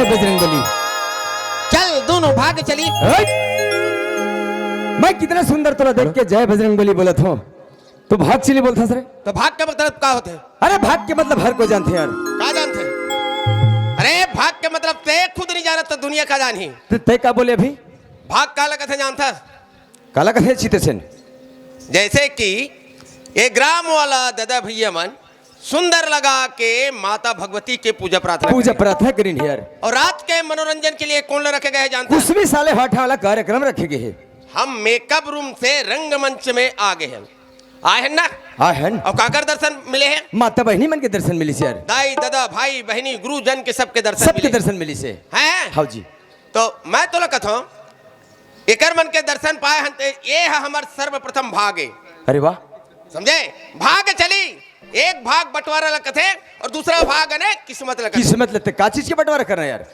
बजरंगबली। चल दोनों भाग चली। मैं कितना सुंदर तोला देख के जय बजरंगबली बोलत हूँ, तो भाग चली बोलता सर। तो भाग का मतलब क्या होते है? अरे भाग के मतलब हर को जानते हैं यार। क्या जानते? अरे भाग के मतलब ते खुद नहीं जानत तो दुनिया का जानी। तो तय का बोले अभी? भाग का लगत है जानता? काला कथे चित्रसेन। जैसे कि एक ग्राम वाला दादा भैया मन सुंदर लगा के माता भगवती के पूजा प्रार्थना करें यार। और रात के मनोरंजन के लिए कौन रखे गए जानते? उसमें साले हाथा वाला कार्यक्रम रखे गए हैं। हम मेकअप रूम से रंगमंच में आ गए हैं। आए हैं ना? आए हैं। और काकर दर्शन मिले हैं? माता बहनी मन के दर्शन मिली से यार। दाई दादा भाई बहनी गुरुजन के सबके दर्शन मिली से हैं। हाँ जी। तो मैं तो कहता हूँ एकर मन के दर्शन पाए हैं, ये है हमार सर्वप्रथम भागे। अरे वाह, समझे? भाग चली। एक भाग बंटवारा लगत है और दूसरा भाग है किस्मत लगत। किस्मत लगते का चीज के बंटवारा करना यार?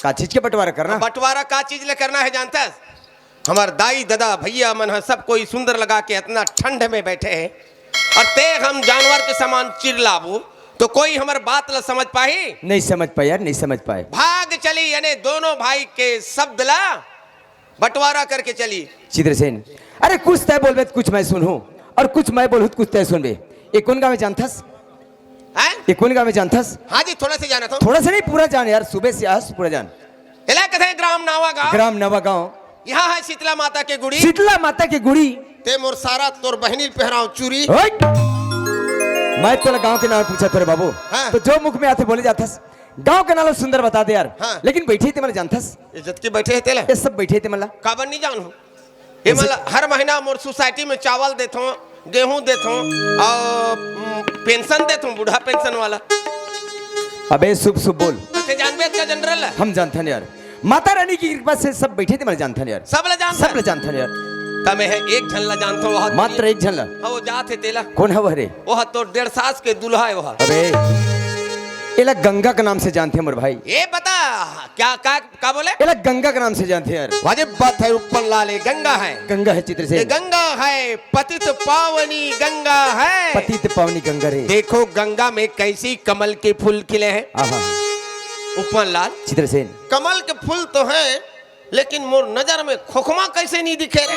का चीज के बंटवारा करना? बंटवारा का चीज ले करना है जानता है? हमार दाई दादा भैया मन है सब कोई सुंदर लगा के इतना ठंड में बैठे हैं और ते हम जानवर के समान चिल्लाबू तो कोई हमार बात ला समझ पाई? नहीं समझ पाए यार, नहीं समझ पाए। भाग चली यानी दोनों भाई के शब्द ला बंटवारा करके चली। चित्रसेन, अरे कुछ तय बोलबे कुछ मैं सुनूं और कुछ मैं बोलूं कुछ तय सुनबे। एक कौन गाँव में जानथस? एक कौन गाँव में जानथस? हाँ जी थोड़ा से जाना था। थोड़ा सा नहीं पूरा जान यार, सुबह से आज पूरा जान। इलाका है ग्राम नवा गाँव। ग्राम नवा गाँव। यहाँ है शीतला माता के गुड़ी। शीतला माता की गुड़ी। ते मोर सारा तोर बहनी पहराओ चूरी। मैं तो गांव के नाम पूछा तेरे बाबू। हाँ। तो जो मुख में आते बोले जाथस गांव के नाम सुंदर बता दे यार। हाँ। लेकिन बैठे थे मला जानथस? इज्जत के बैठे है तेला। ये सब बैठे थे मला काबर नहीं जानू। ये मतलब हर महीना मोर सोसाइटी में चावल देता हूँ, गेहूं देता हूँ और पेंशन देता हूँ, बूढ़ा पेंशन वाला। अबे शुभ शुभ बोल। जानबे अच्छा जनरल है। हम जानते हैं यार, माता रानी की कृपा से सब बैठे थे, मैं जानते हैं यार। सब ले जानते हैं यार। तमे है एक झल्ला जानता हूँ। मात्र एक झल्ला। वो जात है तेला। कौन है वह रे? वह तो 1.5 साल के दूल्हा है वह। अबे एला गंगा का नाम से जानते हैं मोर भाई। ये बता क्या बोले? एला गंगा का नाम से जानते हैं यार। वाजिब बात है ऊपर लाले गंगा है। गंगा है चित्रसेन। ये गंगा है पतित पावनी गंगा है। पतित पावनी गंगा रे। देखो गंगा में कैसी कमल के फूल खिले हैं। ऊपर लाल चित्रसेन, कमल के फूल तो हैं लेकिन मोर नजर में खोखमा कैसे नहीं दिखे रे?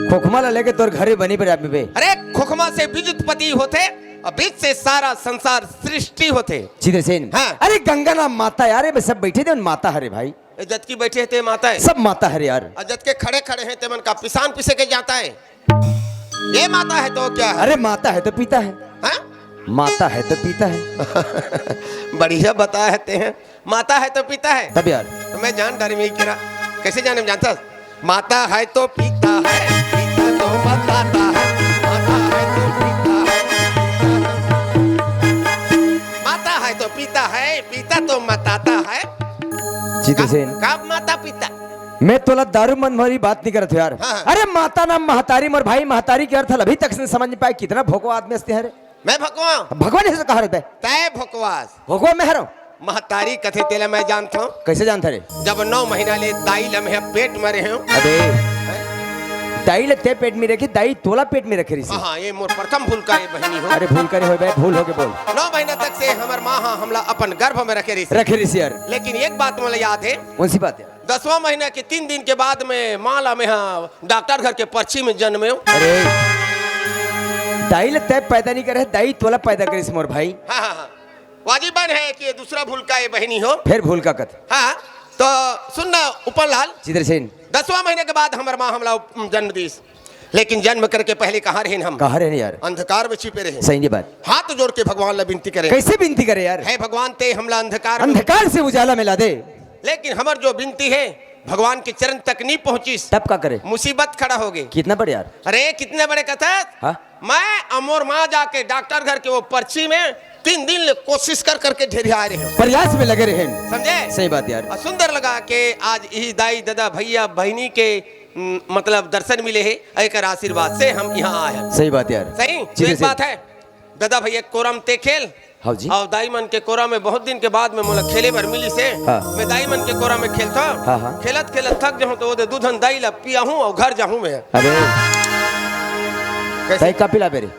खोखमा ला लेके तोर घरे बनी पर बे। अरे खोखमा से बीज उत्पत्ति होते और बीज से सारा संसार सृष्टि होते। चित्रसेन, हाँ। अरे गंगा नाम माता यार, सब बैठे थे माता हरे भाई। जत की बैठे थे माता है। सब माता हरे यार। जत के खड़े खड़े हैं तेमन का पिसान पिसे के जाता है। ये माता है तो क्या है? अरे माता है तो पीता है। हाँ? माता है तो पीता है। बढ़िया बताते हैं। माता है तो पीता है तब यार। तो मैं जान डारी में गिरा कैसे जाने में जानता? माता है तो पीता है, पीता तो बताता है। माता है तो पीता है, माता है तो पीता है, पीता तो बताता है। चित्रसेन, कब माता पिता? मैं तोला दारू मन भरी बात नहीं करत यार। हाँ। अरे माता नाम महतारी मोर भाई, महतारी के अर्थ अभी तक से समझ नहीं पाए। कितना भोकवा आदमी हंसते हैं। मैं भगवान भगवान ऐसे कहा रहता है? तय भोकवास भगवान में हरो महतारी कथे तेला मैं जानता हूँ। कैसे जानता रे? जब 9 महीना ले दाई लम्हे पेट में रहे हूँ। अबे दाई लगते पेट में रखी, दाई तोला पेट में रखे रही। हाँ ये मोर प्रथम भूल का ये बहनी हो। अरे भूल करे हो बे, भूल हो के बोल। 9 महीना तक से हमार माँ हमला अपन गर्भ में रखे रही यार। लेकिन एक बात मुझे याद है। कौन सी बात है? 10वां महीना के 3 दिन के बाद में माला में डॉक्टर घर के पर्ची में जन्मे। अरे दाई लगता पैदा नहीं करे, दाई तोला पैदा करे मोर भाई। हाँ वाजिबन है कि ये दूसरा भूल का ये बहनी हो। फिर भूल का कथ। हाँ तो सुनना उपरलाल। चित्रसेन, 10वां महीने के बाद हमार माँ हमला जन्म दीस। लेकिन जन्म करके पहले कहाँ रहे हम? कहाँ रहे यार? अंधकार में छिपे रहे। सही बात। हाथ जोड़ के भगवान ला विनती करे। कैसे विनती करे यार? है भगवान ते हमला अंधकार से उजाला मिला दे। लेकिन हमार जो विनती है भगवान के चरण तक नहीं पहुंची। तब क्या करे? मुसीबत खड़ा हो गई। कितना बड़े यार? अरे कितने बड़े कथा। हाँ? मैं अमोर माँ जाके डॉक्टर घर के वो पर्ची में 3 दिन ले कोशिश करके ढेर आ रहे हैं, प्रयास में लगे रहे। समझे? सही बात यार। सुंदर लगा के आज यही दाई दादा भैया बहनी के मतलब दर्शन मिले है। एक आशीर्वाद से हम यहाँ आए हैं। सही बात यार। सही तो एक बात है दादा भैया कोरम ते खेल। हाँ जी। और दाई मन के कोरा में बहुत दिन के बाद में मोला खेले भर मिली से। हाँ। मैं दाई मन के कोरा में खेलता। हाँ। खेलत खेलत थक जाऊँ तो दूधन दाई ला पिया हूँ और घर जाऊँ मैं। अरे दही का पिला बेरे?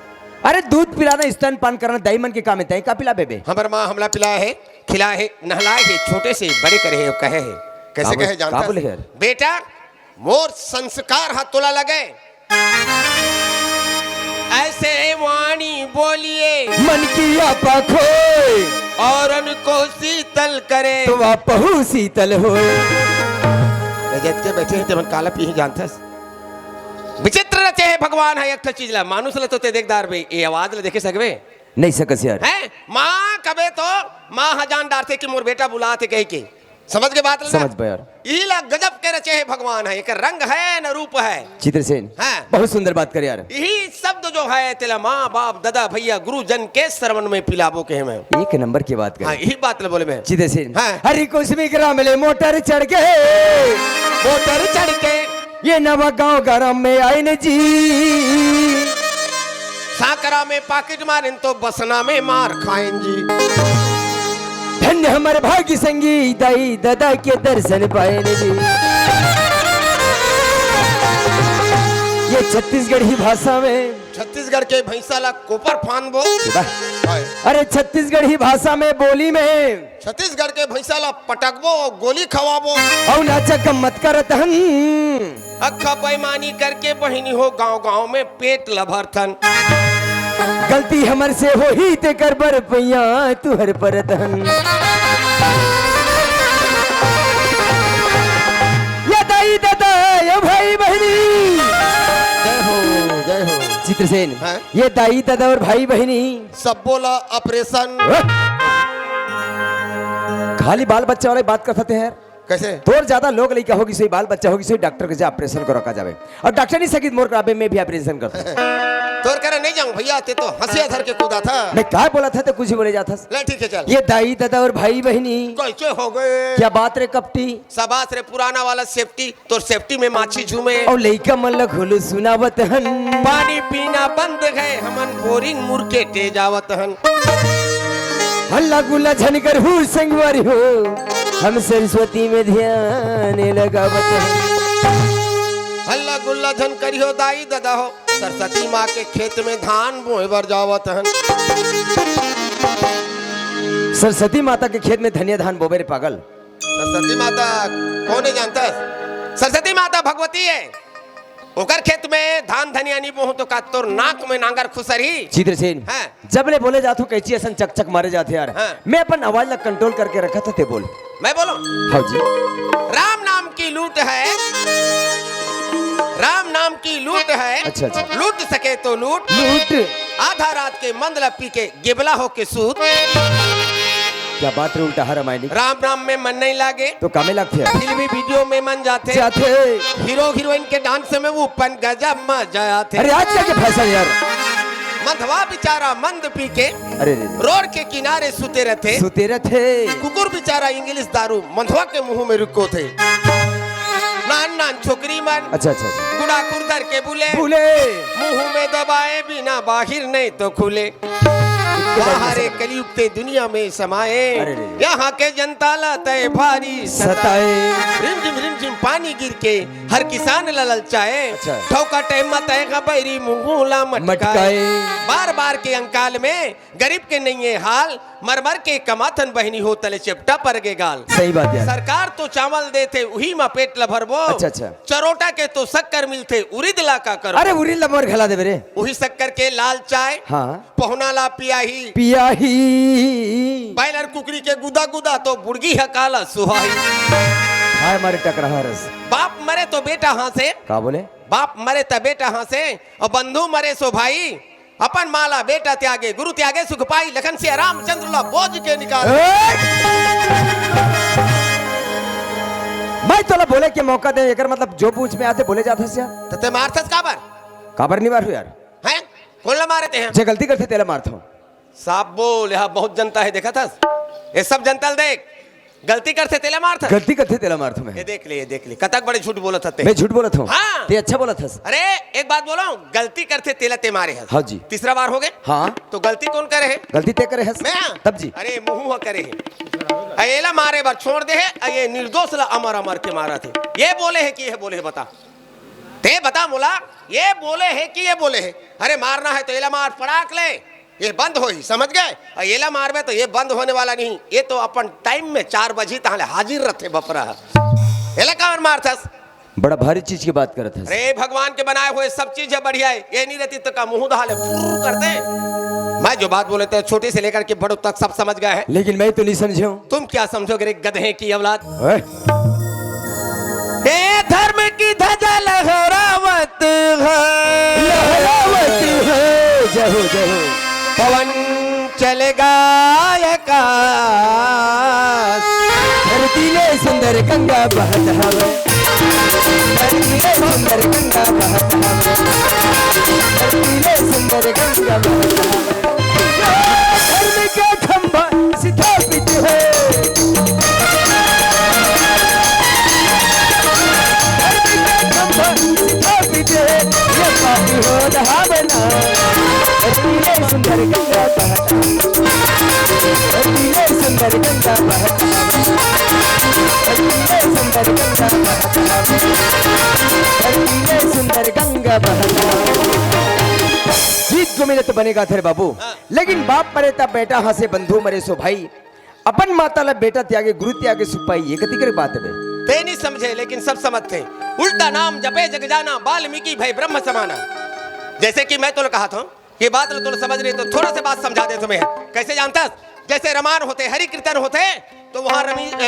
अरे दूध पिलाना, स्तनपान करना दाई मन के काम है। दही का पिला बेबे? हमार माँ हमला पिलाया है खिलाए है नहलाए है छोटे से बड़े करे है कहे है कैसे कहे जानता बोले है? यार? बेटा मोर संस्कार हाथ तोला लगे ऐसे वाणी बोलिए मन की आपा खोए और उनको शीतल करे तो आपहु शीतल हो। रजत के बैठे ते मन काला पी जानता विचित्र रचे है भगवान है एक चीज ला मानुस ला तो ते देखदार बे ये आवाज ला देखे सकबे नहीं सकस यार हैं मां कबे तो मां हजान डारते कि मोर बेटा बुलाते कह के समझ के बात समझ बे यार। ई ला गजब के रचे है भगवान है एक रंग है न रूप है चित्रसेन हाँ। बहुत सुंदर बात कर यार। यही शब्द जो है तेरा माँ बाप दादा भैया गुरुजन के श्रवण में पिलाबो के मैं एक नंबर की बात हाँ कर यही बात बोले मैं चित्रसेन। हाँ। हरी कुसमी ग्राम ले मोटर चढ़ के मोटर चढ़ के ये नवा गांव गरम में आए न जी। साकरा में पाकिट मारें तो बसना में मार खाएं जी। धन्य हमारे भाग्य संगी दाई दादा के दर्शन पाए न जी। ये छत्तीसगढ़ी भाषा में छत्तीसगढ़ के भैंसाला कोपर फानबो अरे छत्तीसगढ़ी भाषा में बोली में छत्तीसगढ़ के भैंसाला पटकबो गोली खवाबो और नाचा कम मत करत हन। अक्खा बेईमानी करके बहिनी हो गांव गांव में पेट लभरथन गलती हमर से हो ही ते कर बर पैया तू हर परत हन। या दाई दादा या भाई बहनी जय हो चित्रसेन हाँ? ये दाई दादा और भाई बहनी सब बोला ऑपरेशन खाली बाल बच्चा वाले बात कर सकते हैं कैसे तोर ज्यादा लोग लड़का होगी सही बाल बच्चा होगी सही डॉक्टर के ऑपरेशन को रखा जावे और डॉक्टर नहीं सकी मोर कराबे में भी ऑपरेशन करता। तोर करे नहीं जाऊं भैया ते तो हंसिया धर के कूदा था मैं क्या बोला था तो कुछ ही बोले जाता। ले ठीक है चल ये दाई दादा और भाई बहनी कैसे हो गए क्या बात रे कपटी सबास रे पुराना वाला सेफ्टी तो सेफ्टी में माछी झूमे और लड़का मन लग खुलू सुनावत हन। पानी पीना बंद है हमन बोरिंग मुर्के टे जावत हन हल्ला गुल्ला झनकर हूँ संगवारी हो हम सरस्वती में ध्यान लगावत हन। हल्ला गुल्ला धन करियो दाई दादा हो सरस्वती माँ के खेत में धान बोए बर जावत हन सरस्वती माता के खेत में धनिया धान बोबे रे पागल। सरस्वती माता कौन है जानता सरस्वती माता भगवती है ओकर खेत में धान धनिया नहीं बोहू तो का तोर नाक में नांगर खुसरी चित्रसेन हाँ। जब ले बोले जातू कैची ऐसा चक चक मारे जाते यार हाँ। मैं अपन आवाज ला कंट्रोल करके रखा था ते बोल। मैं बोलूं हाँ जी राम नाम की लूट है राम नाम की लूट है अच्छा अच्छा लूट सके तो लूट लूट आधा रात के मंदला पी के गिबला हो के सूत क्या बात रे उल्टा हरा मायनी राम नाम में मन नहीं लागे तो कामे लगते हैं फिल्मी वीडियो में मन जाते जाते हीरो हीरोइन के डांस में वो पन गजब मजा आते अरे आज क्या के फैशन यार मंधवा बेचारा मंद पी के अरे रोड के किनारे सुते रहते सुते थे कुकुर बेचारा इंग्लिश दारू मंधवा के मुंह में रुको थे नान नान छोकरी मन अच्छा अच्छा अच्छा गुड़ा कुर्दर के बुले बोले मुंह में दबाए बिना बाहिर नहीं तो खुले बाहरे कलयुग ते दुनिया में समाए अरे रे। यहाँ के जनता लाते भारी सताए रिमझिम पानी गिर के हर किसान ललचाए अच्छा। ठोका टाइम मताए का बैरी मुंहला मटकाए मटकाए बार बार के अंकाल में गरीब के नहीं है हाल मरमर के कमाथन बहनी हो तले चिपटा पर गे गाल सही बात यार सरकार तो चावल देते उही में पेट ल भरबो अच्छा, अच्छा। चरोटा के तो शक्कर मिलते उरिद ला का करो अरे उरी लमर खिला दे रे उही शक्कर के लाल चाय हाँ पहुना ला पियाही पिया ही बैलर कुकरी के गुदा गुदा तो बुड़गी है काला सुहाई हाय मारे टकरा रस बाप मरे तो बेटा हंसे का बोले बाप मरे तो बेटा हंसे और बंधु मरे सो भाई अपन माला बेटा त्यागे गुरु त्यागे सुख पाई लखन से रामचंद्र ला बोझ के निकाल मैं तोला बोले के मौका दे एकर मतलब जो पूछ में आते बोले जाते से यार तते मारथस काबर काबर नहीं मार यार हैं कौन ला मारे थे हैं जे गलती करते तेला मारता हूँ साहब बोल यहाँ बहुत जनता है देखा था ये सब जनता देख गलती करते तेला मारता गलती करते तेला मारता मैं ये देख ले कतक बड़े झूठ बोला था मैं झूठ बोला था हाँ। ते अच्छा बोला था अरे एक बात बोलो गलती करते तेला ते मारे है हाँ जी तीसरा बार हो गए हाँ तो गलती कौन करे है गलती ते करे है मैं तब जी अरे मुंह करे है अयला मारे बार छोड़ दे है ये निर्दोष ला अमर अमर के मारा थे ये बोले है कि ये बोले है बता ते बता मोला ये बोले है कि ये बोले है अरे मारना है तो एला मार पड़ाक ले ये बंद हो ही, समझ गए? और ये ला मारबे तो ये बंद होने वाला नहीं, ये तो अपन टाइम में 4 बजे तहाले हाजिर रहते बपरा। ये ला कावर मारथस? बड़ा भारी चीज की बात करत है। अरे भगवान के बनाए हुए सब चीज है बढ़िया है, ये नहीं रहती तो का मुंह दहाले फुर करते। मैं जो बात बोले थे छोटे से लेकर के बड़ों तक सब समझ गए हैं। लेकिन मैं तो नहीं समझे हूँ। तुम क्या समझोगे रे गधे की औलाद? ओए, ए धर्म की ध्वजा लहरावत है, लहरावत है, जहो जहो पवन चलेगा आकाश, धरती में सुंदर गंगा बहत हवे, धरती में सुंदर गंगा बहत हवे, धरती में सुंदर गंगा बहत हवे। धर्म का खंभा स्थापित है, धर्म का खंभा स्थापित है, ये पापी हो धावना, धरती में सुंदर गंगा बहत हवे, धरती में सुंदर गंगा बहत हवे, सुंदर गंगा सुंदर गंगा जीत को मिले तो बनेगा थे बाबू। लेकिन बाप मरे तब बेटा हंसे, बंधु मरे सो भाई, अपन माता ला बेटा त्यागे, गुरु त्यागे सुपाई, ये कति करे बात है। ते नहीं समझे लेकिन सब समझते। उल्टा नाम जपे जग जाना, वाल्मीकि भय ब्रह्म समाना। जैसे कि मैं तो कहा था ये बात तो समझ नहीं, तो थोड़ा सा बात समझा दे तुम्हें। कैसे जानता? जैसे रमान होते, हरि कीर्तन होते, तो वहाँ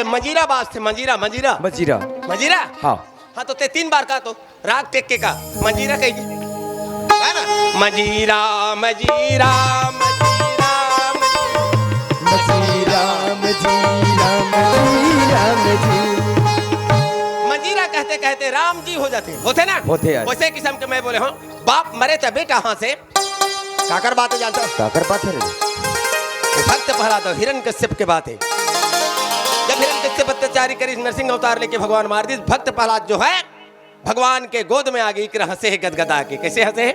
मंजीरा बाज थे, मंजीरा मंजीरा मजीरा मंजीरा। हाँ हाँ तो ते 3 बार का तो राग टेक के का मंजीरा कही है ना, मंजीरा मंजीरा मंजीरा मजीरा मजीरा मजीरा मंजीरा कहते कहते राम जी हो जाते होते ना, होते यार। वैसे किस्म के मैं बोले हूँ बाप मरे तो बेटा हाँ से काकर बातें जानता काकर बात है। भक्त प्रहलाद तो हिरण्यकश्यप के बात है। जब हिरण्यकश्यप अत्याचारी करी, नरसिंह अवतार लेके भगवान मार दी। भक्त प्रहलाद जो है भगवान के गोद में आ गई, हंसे है गदगदा के। कैसे हंसे है?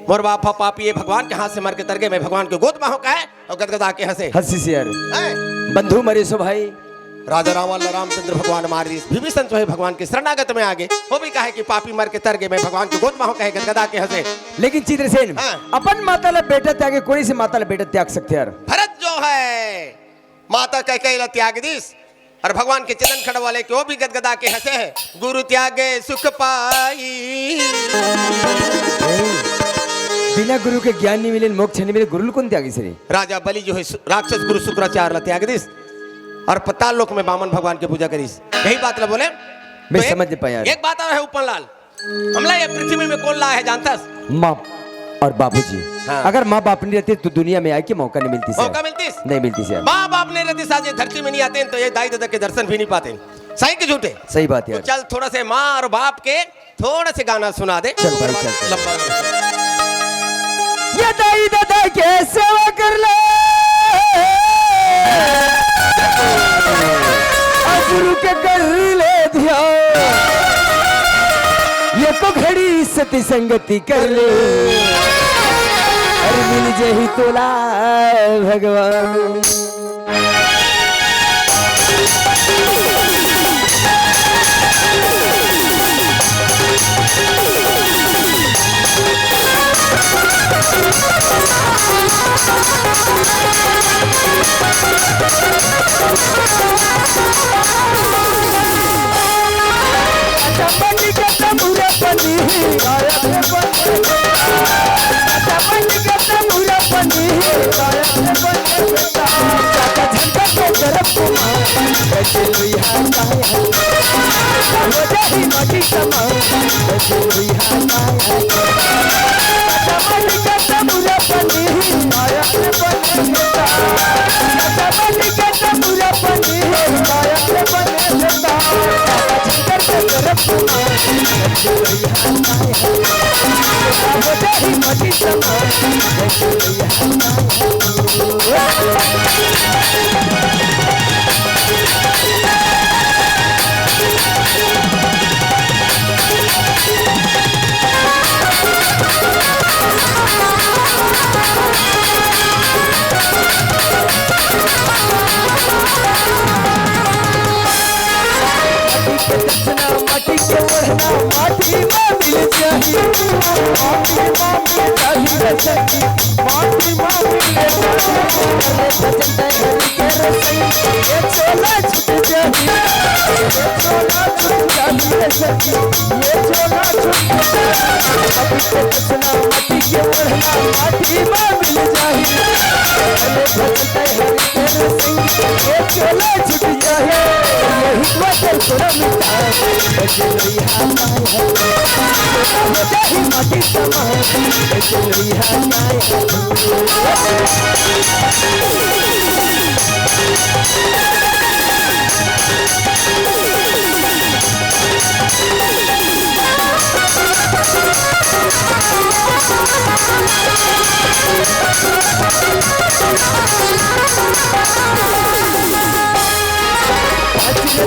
मोर बापा पापी ये भगवान के हाथ से मर के तर गए, मैं भगवान के गोद में हो कहे और गदगदा के हंसे। हंसी से यार बंधु मरे सो भाई, राजा रामचंद्र भगवान मार दी। विभीषण जो है भगवान के शरणागत में आगे, वो भी कहे कि पापी मर के तर गए, मैं भगवान के गोद में हो कहे गदगदा के हंसे। लेकिन चित्रसेन अपन माता ला बेटा त्यागे, कोई से माता ला बेटा त्याग सकते यार। भरत जो है माता कैकेयी ला त्याग दीस और भगवान के चरण खड़ वाले के वो भी गदगदा के हंसे है। गुरु त्यागे सुख पाई, बिना गुरु के ज्ञान नहीं मिले, मोक्ष नहीं मिले, गुरु कौन त्यागी से? राजा बलि जो है राक्षस गुरु शुक्राचार्य ला त्याग दीस और पताल लोक में वामन भगवान की पूजा करीस। यही बात ला बोले। मैं समझ नहीं पाया। एक बात और है उपनलाल, हमला ये पृथ्वी में कौन लाया है जानता? माँ और बाबूजी। हाँ। अगर माँ बाप नहीं रहते तो दुनिया में आए के मौका नहीं मिलती सर। मौका मिलती नहीं मिलती सर। माँ बाप नहीं रहती साजे धरती में नहीं आते तो ये दाई दादा के दर्शन भी नहीं पाते। सही के झूठे? सही बात यार। तो चल थोड़ा से माँ और बाप के थोड़ा से गाना सुना दे। चल भाई चल। लंबा ये दाई दादा के सेवा कर ले, गुरु के कर ले ध्यान, ये को घड़ी सती संगति कर ले, और मिल जही तोला भगवान। मटी के ओढ़ना माटी में मिल जाही माटी माटी जाही रे सखी माटी माटी ले भजन हरि के रसई ये चोला छूट जाही ये चोला छूट जाही रे सखी ये चोला छूट अभी से बचना माटी के बढ़ना माटी में मिल जाही भजन हरि के रसई ये चोला छूट जाही यही वचन सुना मिटा बजलई हाय जाही माटी समाए बजलई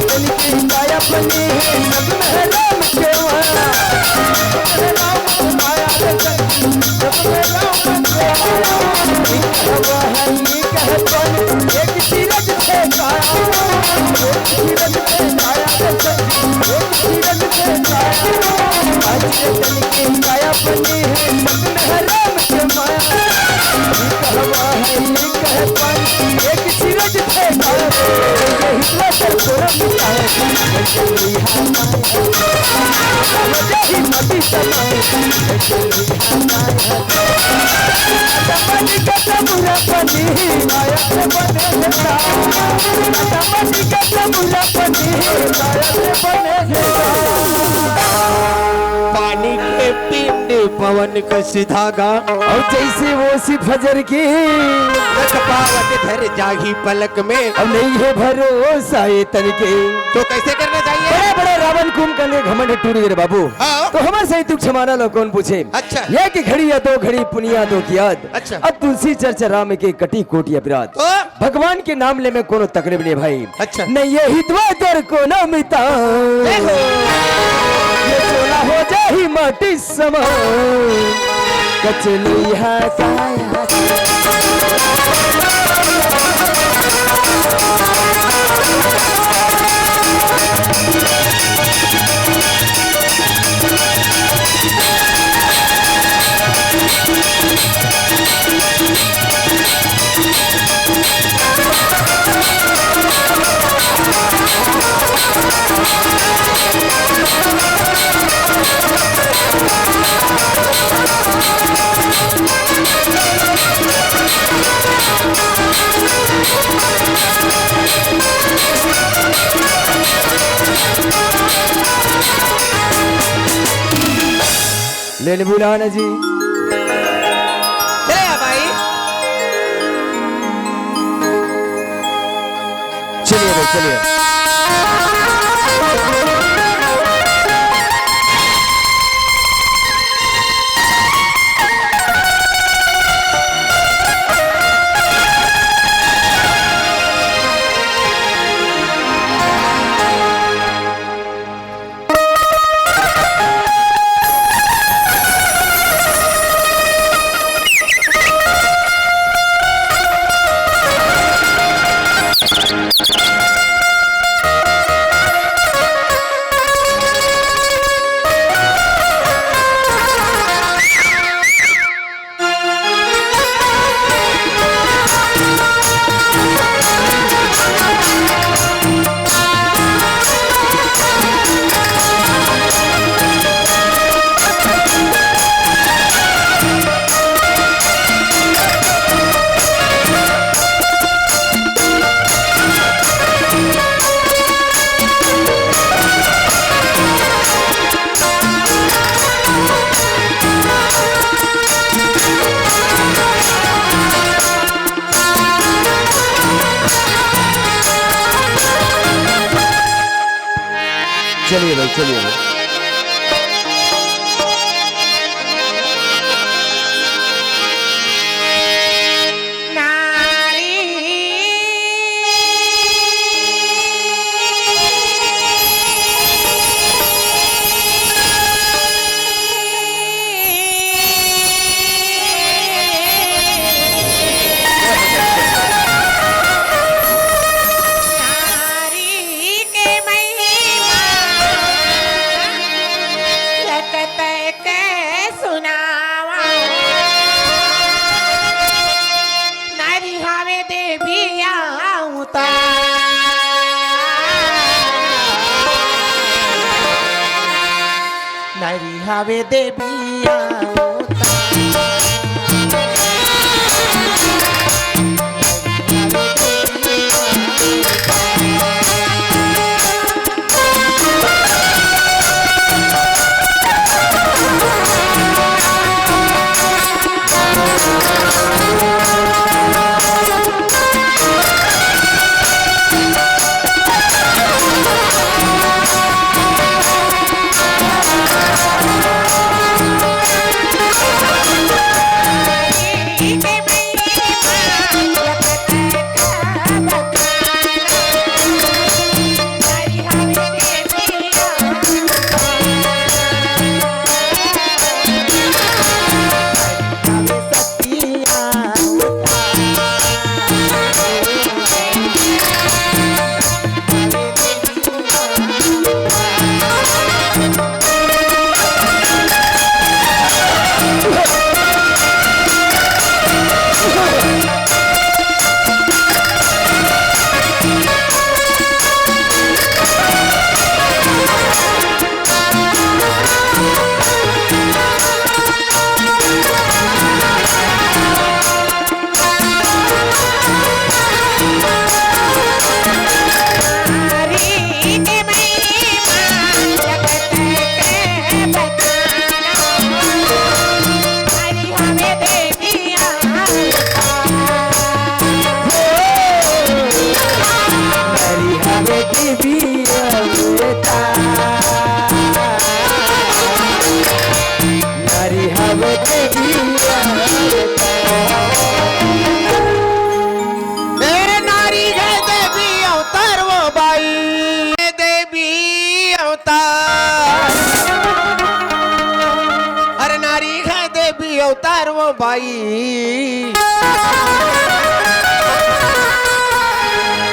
तन की माया बनी है नग्न है राम के माया राम माया जब में राम के हवा है ये कहतन एक सीरज थे काया एक सीरज थे काया एक सीरज थे काया आज तन की माया बनी है नग्न है राम के माया हवा है ये कहतन एक सीरज थे काया हिस्सा कर तोरा मिटाए बजलई जाही माटी समाए बजलई दमनी का तमुरा पनी माया से बने जता दमनी का तमुरा पनी माया से बने जता पानी के पिंड पवन कस धागा और जैसे वो सी फजर की पावत धर जाही पलक में। अब नहीं है भरोसा ये तन के तो कैसे करना चाहिए? बड़े बड़े रावण कुंभकर्ण घमंड टूट गए बाबू। हाँ। तो हमारे सही दुख क्षमाना लो कौन पूछे। अच्छा। ये की घड़ी या दो घड़ी पुनिया दो की याद। अच्छा। अब तुलसी चर्चा राम के कटी कोटी अपराध। तो? भगवान के नाम ले में कोनो तकलीफ नहीं भाई। अच्छा। नहीं ये हितवा दर को न मिटा ये चोला हो जाही माटी समा कचली है काया ले बुलाना जी चले आ भाई। चलिए भाई चलिए। चलिए भाई चलिए भाई। नारी हवे देविया अवतार वो भाई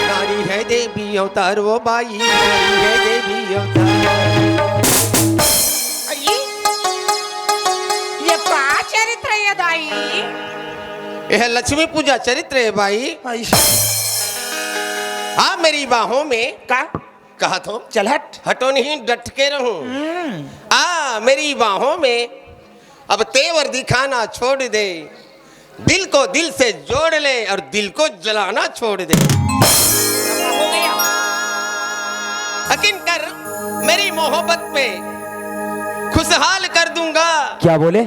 नारी है देवी अवतार वो भाई नारी है देवी अवतार। ये का चरित्र है दाई? यह लक्ष्मी पूजा चरित्र है भाई। हाँ मेरी बाहों में का कहा तो चल हट हटो नहीं डट के रहूं। मेरी बाहों में अब तेवर दिखाना छोड़ दे, दिल को दिल से जोड़ ले और दिल को जलाना छोड़ दे। हो गया यकीन कर मेरी मोहब्बत पे खुशहाल कर दूंगा। क्या बोले?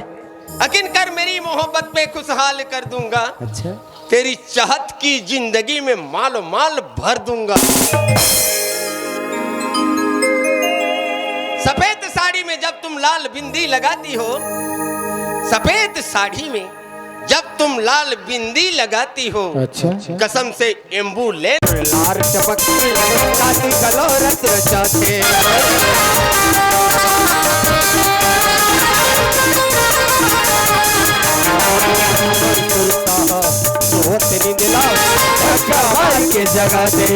यकीन कर मेरी मोहब्बत पे खुशहाल कर दूंगा। अच्छा तेरी चाहत की जिंदगी में मालो माल भर दूंगा। सफेद साड़ी में जब तुम लाल बिंदी लगाती हो, सफेद साड़ी में जब तुम लाल बिंदी लगाती हो, अच्छा कसम से एम्बुलेंस लार चपकती काटी गलोरत रचाते तेरी दिला मार के जगा दे।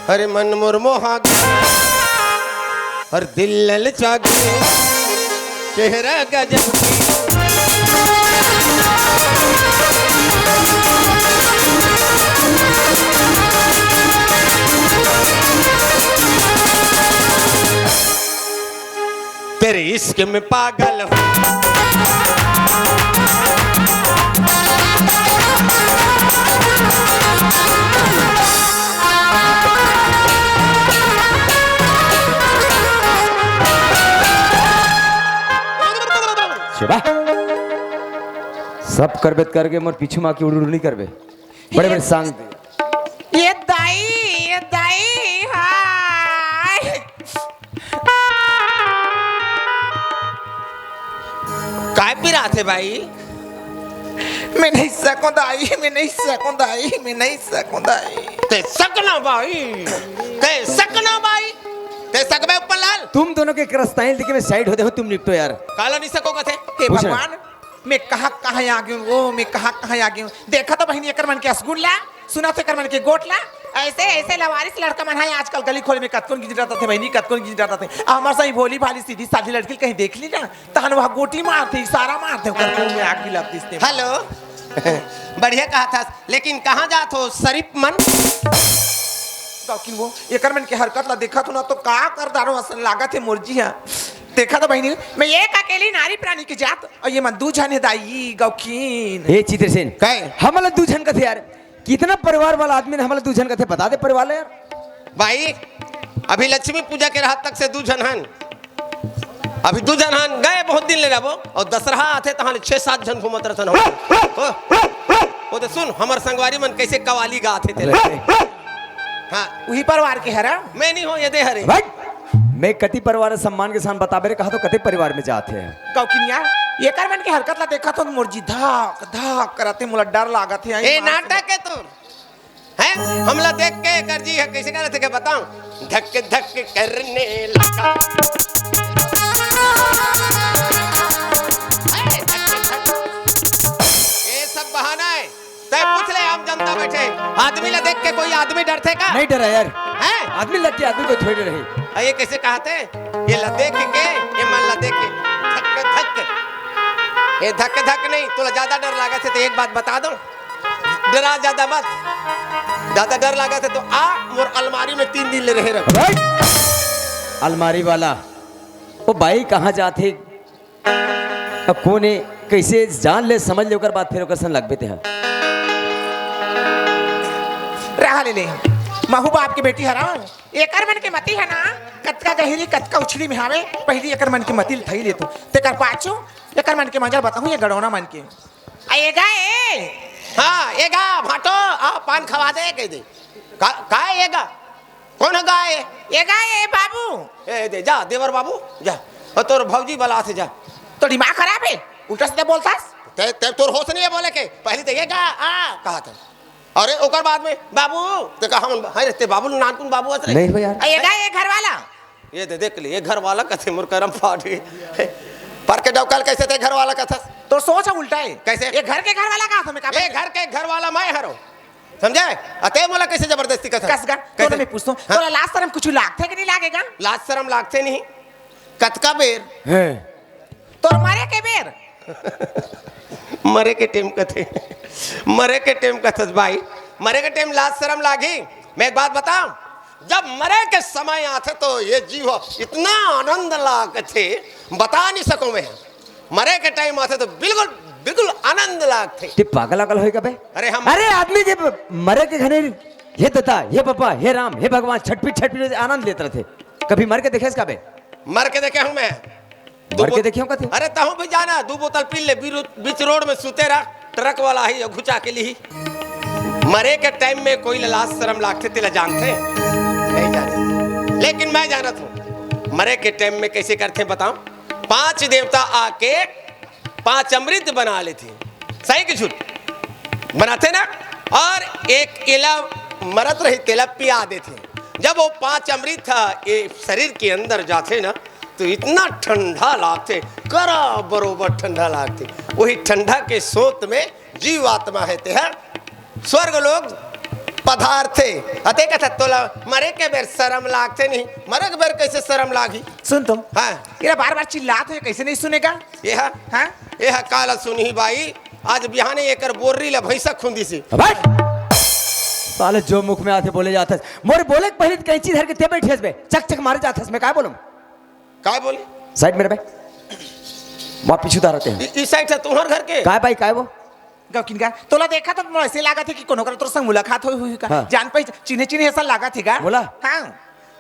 अरे मन मुरमोहा और दिल ललचा गया चेहरा गजब की। तेरे इश्क में पागल हूँ सब करबे करके मोर पीछू माँ की उड़ नहीं करबे बड़े बड़े सांग दे। ये दाई हाय काय पी रहा थे भाई? मैं नहीं सकूं दाई मैं नहीं सकूं दाई मैं नहीं सकूं दाई। ते सकना भाई ते सकना भाई ते सकबे ऊपर लाल। तुम दोनों के क्रस्ताइन देखे मैं साइड होते हो तुम निपटो यार। काला नहीं सकोगा थे। हे पूछ रहे। भगवान मैं कहाँ कहाँ आ गई हूँ वो मैं कहाँ कहाँ आ गई हूँ। देखा तो बहनी कर मन के असगुल्ला सुना तो कर मन के गोटला ऐसे ऐसे लवारिस लड़का मन है आजकल गली खोले में कतकोन गिज रहता थे बहनी कतकोन गिज रहता थे हमारे साथ भोली भाली सीधी सादी लड़की कहीं देख ली ना तहन वह गोटी मारते इशारा मारते करके में आग भी लगती इसने हेलो बढ़िया कहा था लेकिन कहाँ जात हो शरीफ मन कि वो एकर मन के हरकत ला देखा तो ना तो का कर दारो असन लागत है मुर्जी है देखा तो बहनी मैं एक अकेली नारी प्राणी की जात और ये मन दू जने दाई गौकीन हे चित्रसेन कहे हमला दू जन का थे यार कितना परिवार वाला आदमी ने हमला दू जन का थे बता दे परिवार ला यार भाई अभी लक्ष्मी पूजा के रात तक से 2 जन हन अभी 2 जन हन गए बहुत दिन ले रहो और दशहरा आते तहां 6-7 जन घूमत रहतन ओ तो सुन हमर संगवारी मन कैसे कवाली गाते थे हाँ वही परिवार के हरा मैं नहीं हो ये दे हरे भाई मैं कति परिवार सम्मान के साथ बताबे रे कहा तो कति परिवार में जाते हैं गौकीन यार ये कर मन के हरकत ला देखा तो मुर्जी धक धक करते मुला डर लागत है ए नाटक है तो हैं हमला देख के कर जी है कैसे कर थे के बताऊं धक धक करने लगा ये सब बहाना है तय पूछ ले हम जनता बैठे आदमी ला देख के कोई आदमी डरते का नहीं डरा यार हैं आदमी लगती आदमी को थोड़ी रही ये कैसे कहते ये ला देख के ये मन ला देख के धक धक ये धक धक नहीं तुला ज्यादा डर लगा थे तो एक बात बता दो डरा ज्यादा मत ज्यादा डर लगा थे तो आ मोर अलमारी में 3 दिन ले रहे रख भाई अलमारी वाला वो भाई कहाँ जाते अब कोने कैसे जान ले समझ ले ओकर बात फिर ओकर सन लगबे ते हैं रहा ले महू बाप की बेटी हरा एकर मन के मती है ना कतका गहरी कतका उछली में हावे पहली एकर मन के मती थई ले तो ते कर पाछो एकर मन के मजा बताऊं ये गड़ौना मन के आएगा ए हाँ ये गा भाटो आ पान खवा दे कह दे का ये गा कौन है गाय ये गा ए बाबू ए दे जा देवर बाबू जा और तोर भौजी बला से जा तो दिमाग खराब है उल्टा सीधा बोलतास ते ते तोर होश नहीं है बोले के पहले तो ये गा आ कहा था अरे ओकर बाद में बाबू ते कहा हम हाय ते बाबू नान कुन बाबू असरे नहीं भाई यार आएगा ये घर वाला ये दे देख ले ये घर वाला कथे मोर करम फाटी पर के डवकल कैसे थे घर वाला कथा तो सोच उल्टा है कैसे ये घर के घर वाला का हमें का ये घर के घर वाला मैं हरो समझे अते मोला कैसे जबरदस्ती कथा कस गन तो मैं पूछता हूं तो लास्ट टाइम कुछ लागथे कि नहीं लागेगा लाज शर्म लागते नहीं कतका बेर हैं तो मारे के बेर मरे के टेम कथे मरे के टेम कथस भाई मरे के टेम लाज शर्म लागी मैं एक बात बताऊं जब मरे के समय आते तो ये जीव इतना आनंद लाग थे बता नहीं सकूं मैं मरे के टाइम आते तो बिल्कुल बिल्कुल आनंद लाग थे ते पागल अगल होएगा बे अरे आदमी जब मरे के घने हे दत्ता हे पापा हे राम हे भगवान छटपीट छटपीट आनंद लेते रहते कभी मर के देखे इसका बे मर के देखे हूं मैं मर के देखे कथे अरे ताहू भी जाना 2 बोतल पी ले बीच रोड में सुते रहा ट्रक वाला ही घुचा के ली मरे के टाइम में कोई लाज शर्म लागते तेला जानते नहीं जानते लेकिन मैं जाना था मरे के टाइम में कैसे करते बताऊं 5 देवता आके 5 अमृत बना लेते सही कि झूठ बनाते ना और एक केला मरत रही तेला पिया देते जब वो 5 अमृत था ये शरीर के अंदर जाते ना तो इतना ठंडा लागते करा बरोबर ठंडा लागते वही ठंडा के सोत में जीव आत्मा है स्वर्ग लोग पदार्थे अते कथा तोला मरे के बेर शर्म लागते नहीं मरे के बेर कैसे शर्म लागी सुन तुम हाँ ये बार-बार चिल्लाते है कैसे नहीं सुनेगा यह काला सुनी भाई आज बिहाने एकर बोर्री ला भैंसा खुंदी से साले जो मुख में आते बोले जाते मोरे बोले पहले कैंची धर के ते बैठे बे चक चक मारे जाते मैं क्या बोलूं काय बोली साइड मेरे भाई वहां पीछे उतार रहते हैं इस साइड से तुम्हारे घर के काय भाई काय वो गौकिन का तोला देखा तो ऐसे लगा थे कि कोनो कर तोर संग मुलाकात हुई का हाँ। जान पे चिन्हे चिन्हे ऐसा लगा थेगा बोला हां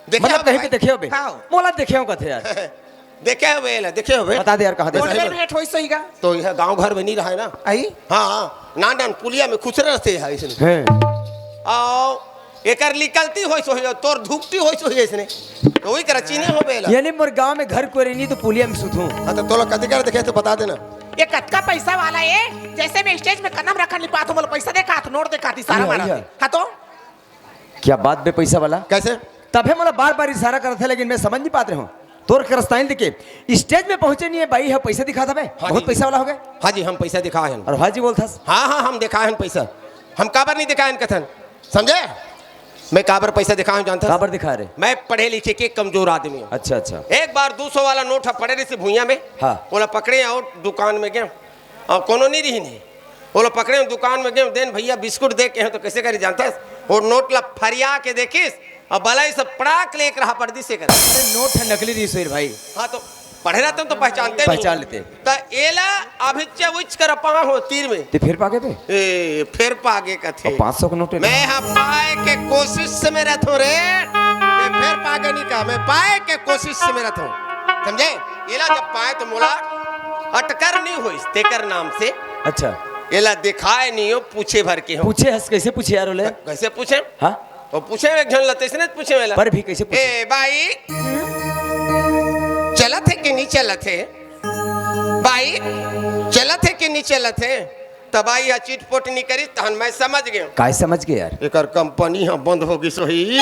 मतलब कहीं पे देखे हो बे हाँ। मोला देखे हो कथे यार देखे हुए देखे हुए बता दे यार कहां कौन देखे बेर भेंट होई सहीगा तो यह गांव घर में नहीं रहा है ना आई हाँ नान पुलिया में खुश रहते हैं इसने हैं आओ एकर निकलती होई सो तोर धुकती होई सो इसने तो वही कर चीने हो बेला यानी मोर गांव में घर कोई नहीं तो पुलिया में सुथूं हां तो तोला कदी कर देखे तो बता देना ये कतका पैसा वाला है जैसे मैं स्टेज में कदम रखन लिपा तो मोला पैसा देखा तो नोट देखा थी सारा मारा हां तो क्या बात बे पैसा वाला कैसे तबे मोला बार-बार इशारा करते लेकिन मैं समझ नहीं पाते हूं तोर करस्ताइन देखे स्टेज में पहुंचे नहीं है भाई है पैसा दिखा था बे बहुत पैसा वाला हो गए हाँ जी हम पैसा दिखाए हैं और हाजी बोलता हाँ हाँ हम दिखाए हैं पैसा हम काबर नहीं दिखाए कथन समझे मैं काबर पैसा दिखाऊं जानता है? काबर दिखा रहे? मैं पढ़े लिखे के कमजोर आदमी हूँ। अच्छा अच्छा। एक बार 200 वाला नोट पड़े रही भूया में। हाँ। बोला पकड़े और दुकान में गए और कोनो नहीं रही नहीं। बोला पकड़े दुकान में गए देन भैया बिस्कुट दे के हैं तो कैसे करी जानता है? और नोट ला फरिया के देखिस और बलाई सब पड़ाक लेकर रहा पर्दी से कर। नोट है नकली रही सोहेल भाई। हाँ तो पढ़े रहते तो पहचानते पहचान लेते। तो एला अभिच्य उच्च कर पा हो तीर में तो फिर पागे पे फिर पागे का थे 500 का नोट है। मैं हाँ पाए के कोशिश से में रहता हूँ रे। मैं फिर पागे नहीं कहा, मैं पाए के कोशिश से में रहता हूँ, समझे? एला जब पाए तो मोला अटकर नहीं हुई तेकर नाम से। अच्छा। एला दिखाए नहीं हो, पूछे भर के हो। पूछे हस कैसे पूछे यार? बोले कैसे पूछे? हाँ तो पूछे एक जन लते से नहीं पूछे वाला पर भी कैसे पूछे? ए भाई चलत है कि नहीं चलत है? भाई चलत है कि नहीं चलत है? तब आई चिटपोट नहीं करी तहन मैं समझ गया। काय समझ गए यार? एकर कंपनी हाँ बंद होगी सोही।